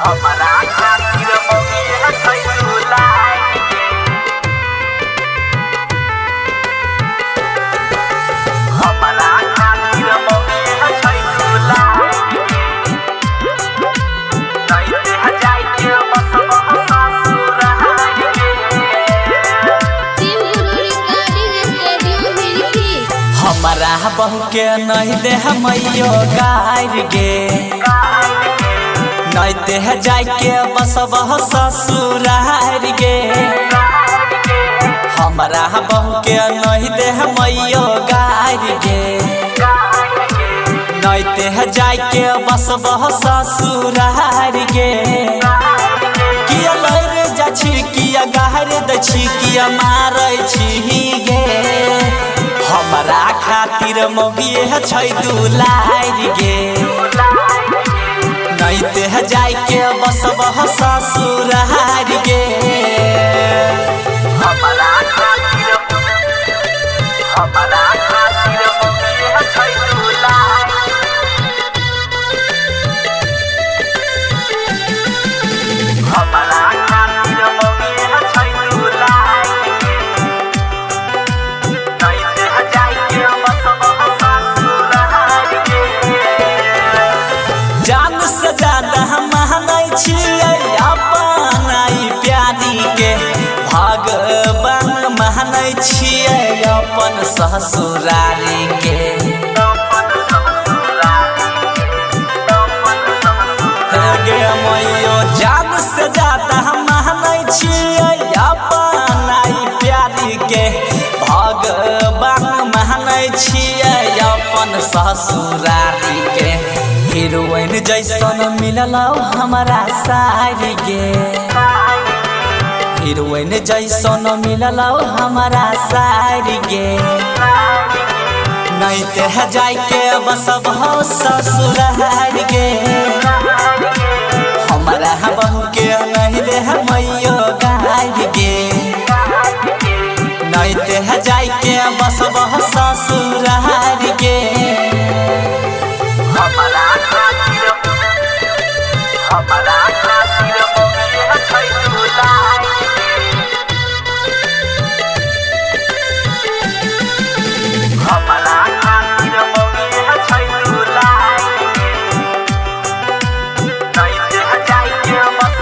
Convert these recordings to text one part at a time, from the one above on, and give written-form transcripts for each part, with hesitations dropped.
हमारा खातिर मम्मी है खैलुला हमारा खातिर मम्मी है खैलुला नहीं रह जाए के बस ससुर हमारा बहू के नहीं दे मैयो गार गे नहीं दे जाय के बस ससुरार गे हमारा बहू के नहीं दे मैयो गार गे नहीं दे जाय के बस ससुरार गे किया लहर जा छी किया गहर द छी किया मारै छी गे हमारा खातिर मौगी छै दुलार गे नहीं ते जाय के बस ससुरार गे हमारा खातिर मम्मी है खैलुला हमारा खातिर मम्मी है खैलुला नहीं रह जाए के बस ससुरार गे जान से ज्यादा मानै छियै अपन प्यारी के भगवान मानै छियै अपन ससुरारी के गे मैयो जान से ज्यादा मानै छियै अपन प्यारी के भगवान मानै छियै अपन ससुरारी के हीरोइन जैसन मिलल हमारा सारी गे हीरोइन जैसन मिलल हमारा सारी गे नहीं ते जाय के बस ससुरार गे हमारा बहू के नहीं दे मैयो गार गे नहीं ते जाय के बस ससुरार गे हमारा खातिर मम्मी है खैलुला हमारा खातिर मम्मी है खैलुला नहीं रह जाए के बस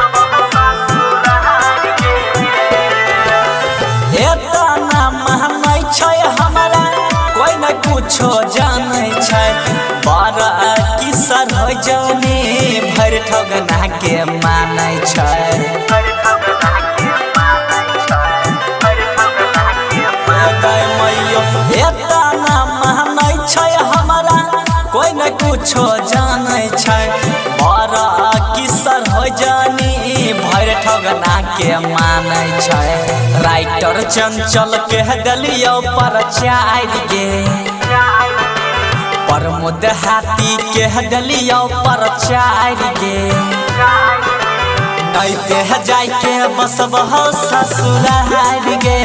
ससुरार गे एतना मानै छै हमारा कोई न कुछो जानै छै बड़ा किसर हो जाने भर ठगना के मानै छै मैयो एतना मानै छै हमारा कोई न कुछो जानै छै बड़ा किसर हो जानी भर ठगना के मानै छै राइटर चंचल के दलियो पर चार गे प्रमोद हाथी के दलियो पर चार गे नहीं ते जाय के बस ससुरार गे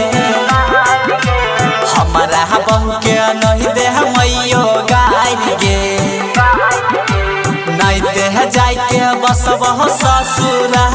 हमारा बहू के नहीं दे मैयो गार गे नहीं ते जाय के बस ससुरार